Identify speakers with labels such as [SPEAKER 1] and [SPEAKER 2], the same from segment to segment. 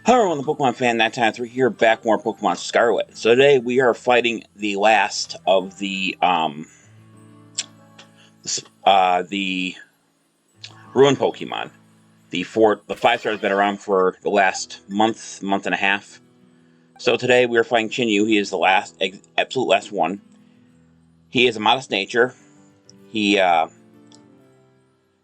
[SPEAKER 1] Hello everyone, the Pokemon fan 993 here, back with more Pokemon Scarlet. So today we are fighting the last of the Ruin Pokemon. The 5-star has been around for the last month and a half. So today we are fighting Chinyu. He is the absolute last one. He is a modest nature. He has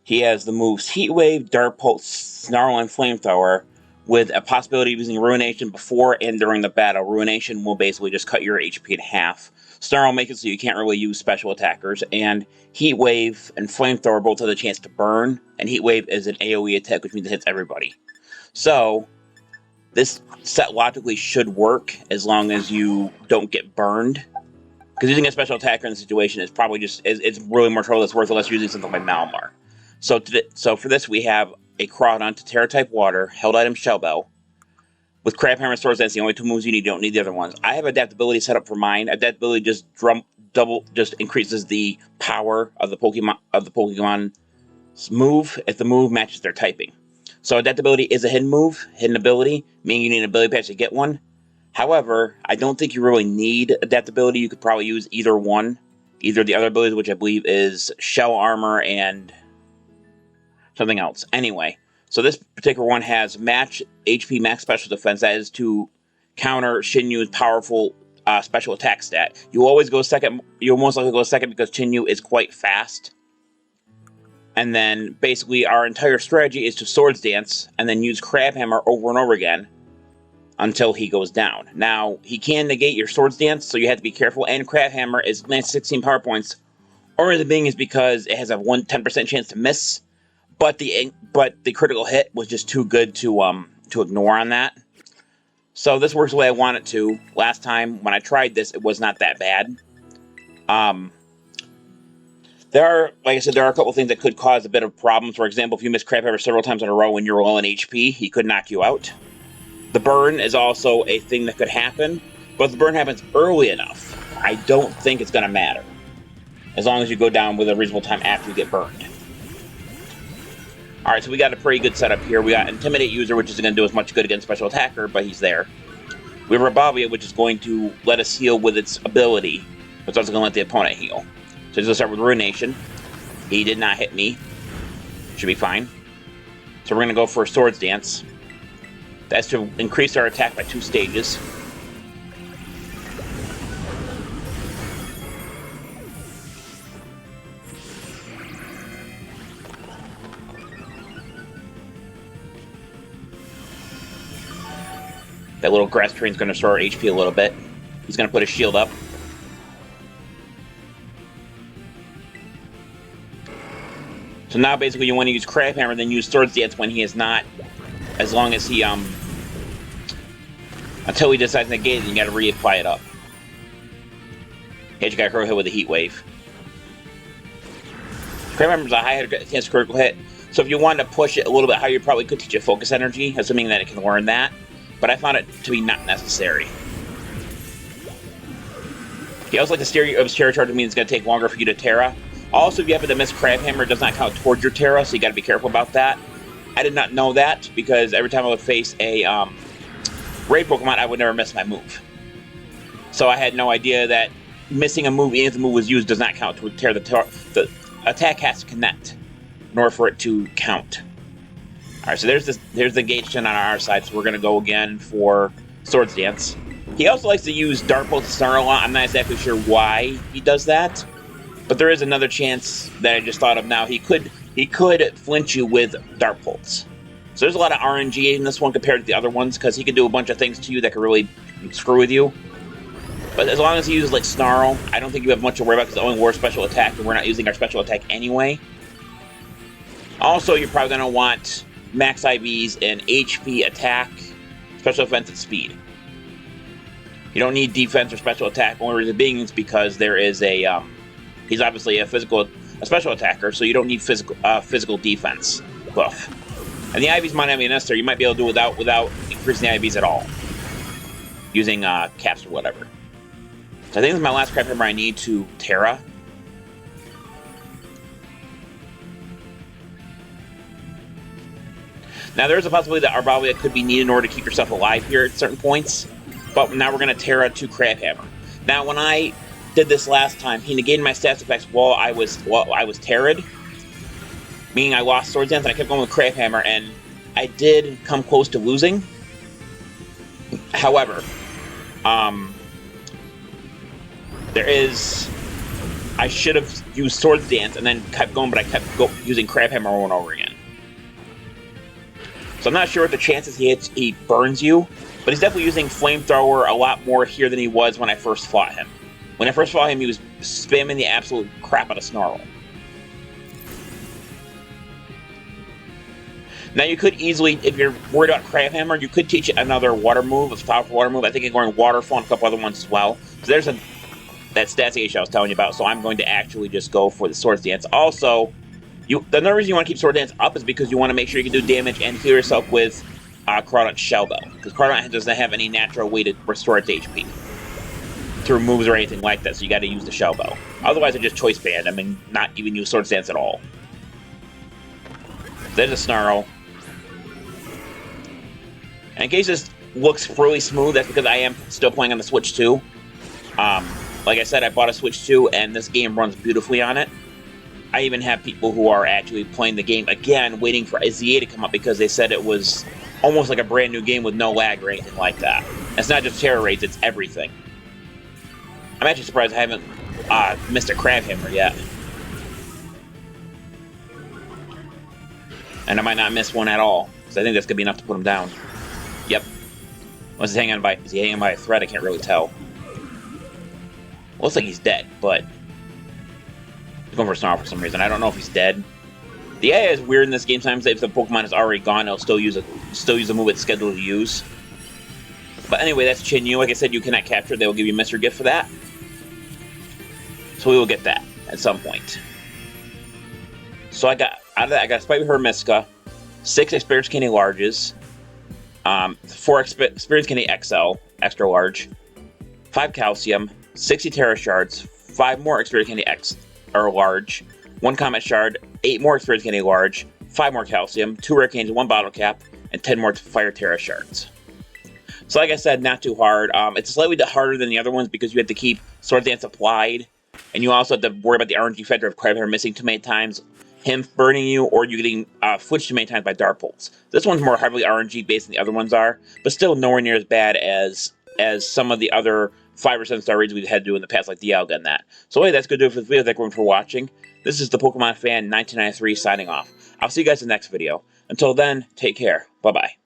[SPEAKER 1] the moves Heat Wave, Dark Pulse, Snarl, and Flamethrower, with a possibility of using Ruination before and during the battle. Ruination will basically just cut your HP in half. Snarl makes it so you can't really use special attackers, and Heat Wave and Flamethrower both have the chance to burn, and Heat Wave is an AoE attack, which means it hits everybody. So, this set logically should work as long as you don't get burned. Because using a special attacker in the situation is probably it's really more trouble that's worth it unless you're using something like Malamar. So for this we have a Crawdaunt to Terra type water, held item Shell Bell. With Crabhammer and Swords, that's the only two moves you need. You don't need the other ones. I have Adaptability set up for mine. Adaptability just increases the power of the Pokemon's move if the move matches their typing. So Adaptability is a hidden ability, meaning you need an ability patch to get one. However, I don't think you really need Adaptability. You could probably use either one. Either the other abilities, which I believe is Shell Armor and something else. Anyway, so this particular one has match HP max special defense. That is to counter Chinyu's powerful special attack stat. You always go second. You'll most likely go second because Chinyu is quite fast. And then basically our entire strategy is to Swords Dance and then use Crabhammer over and over again until he goes down. Now, he can negate your Swords Dance, so you have to be careful. And Crabhammer is 16 power points. Only the being is because it has a 10% chance to miss. But the critical hit was just too good to ignore on that. So this works the way I want it to. Last time when I tried this, it was not that bad. Like I said, there are a couple things that could cause a bit of problems. For example, if you miss Crabhammer several times in a row when you're low in HP, he could knock you out. The burn is also a thing that could happen, but if the burn happens early enough, I don't think it's going to matter. As long as you go down with a reasonable time after you get burned. Alright, so we got a pretty good setup here. We got Intimidate User, which isn't going to do as much good against Special Attacker, but he's there. We have Rabavia, which is going to let us heal with its ability, but it's also going to let the opponent heal. So he's going to start with Ruination. He did not hit me. Should be fine. So we're going to go for a Swords Dance. That's to increase our attack by 2 stages. That little grass train's going to restore HP a little bit. He's going to put his shield up. So now basically you want to use Crabhammer, then use Swords Dance when he is not. As long as he, until he decides to negate it, you got to reapply it up. Here you got to hit with a Heat Wave. Crabhammer's a high chance critical hit. So if you wanted to push it a little bit higher, you probably could teach it Focus Energy, assuming that it can learn that. But I found it to be not necessary. He also likes to steer you of his Terra Charge, means it's going to take longer for you to Terra. Also, if you happen to miss Crabhammer, it does not count towards your Terra, so you got to be careful about that. I did not know that, because every time I would face a Raid Pokemon, I would never miss my move. So I had no idea that missing a move, even if the move was used, does not count to Terra. The attack has to connect in order for it to count. Alright, so there's the engaged on our side, so we're going to go again for Swords Dance. He also likes to use Dark Pulse to Snarl a lot. I'm not exactly sure why he does that, but there is another chance that I just thought of now. He could flinch you with Dark Pulse. So there's a lot of RNG in this one compared to the other ones, because he could do a bunch of things to you that could really screw with you. But as long as he uses like Snarl, I don't think you have much to worry about, because it's only war special attack, and we're not using our special attack anyway. Also, you're probably going to want max IVs in HP, attack, special defense, and speed. You don't need defense or special attack. Only reason being is because there is a he's obviously a special attacker, so you don't need physical defense buff. And the IVs might not be necessary. You might be able to do it without increasing the IVs at all, using caps or whatever. So I think this is my last Crabhammer I need to Terra. Now, there's a possibility that Arbobia could be needed in order to keep yourself alive here at certain points, but now we're going to Terra to Crabhammer. Now, when I did this last time, he negated my stats effects while I was Terra'd, meaning I lost Sword Dance and I kept going with Crabhammer, and I did come close to losing. However, I should have used Sword Dance and then kept going, but I kept using Crabhammer over and over again. So I'm not sure what the chances he burns you, but he's definitely using Flamethrower a lot more here than he was when I first fought him. When I first fought him, he was spamming the absolute crap out of Snarl. Now you could easily, if you're worried about Crabhammer, you could teach it another water move, a powerful water move. I think you're going Waterfall and a couple other ones as well. So there's that stats issue I was telling you about, so I'm going to actually just go for the Sword Dance. Also, the another reason you want to keep Sword Dance up is because you want to make sure you can do damage and heal yourself with Crawdaunt Shell Bell, because Crawdaunt doesn't have any natural way to restore its HP through moves or anything like that, so you got to use the Shell Bell. Otherwise, I just choice band. I mean, not even use Sword Dance at all. There's a Snarl. And in case this looks really smooth, that's because I am still playing on the Switch 2. Like I said, I bought a Switch 2, and this game runs beautifully on it. I even have people who are actually playing the game again, waiting for ZA to come up because they said it was almost like a brand new game with no lag or anything like that. It's not just Terra rates, it's everything. I'm actually surprised I haven't missed a Crabhammer yet. And I might not miss one at all, because I think that's going to be enough to put him down. Yep. Unless is he hanging by a thread? I can't really tell. Looks like he's dead, but he's going for a Snarl for some reason. I don't know if he's dead. The AI is weird in this game. Sometimes if the Pokemon is already gone, it'll still use a move it's scheduled to use. But anyway, that's Chinyu. Like I said, you cannot capture. They will give you a mystery gift for that. So we will get that at some point. So out of that, I got Spike Hermiska, 6 Experience Candy Larges, 4 Experience Candy XL, extra large, 5 Calcium, 60 Terra Shards, 5 more Experience Candy large, 1 Comet Shard, 8 more Experience Candy large, 5 more Calcium, 2 Rare Candies, 1 Bottle Cap, and 10 more Fire Terra Shards. So like I said, not too hard. It's slightly harder than the other ones because you have to keep Sword Dance applied, and you also have to worry about the RNG factor of Crabhammer missing too many times, him burning you, or you getting flinched too many times by Dart Pulse. This one's more heavily RNG based than the other ones are, but still nowhere near as bad as some of the other 5 or 7 star raids we've had to do in the past, like Dialga and that. So hey, that's good to do it for the video. Thank everyone for watching. This is the Pokemon Fan 1993 signing off. I'll see you guys in the next video. Until then, take care. Bye-bye.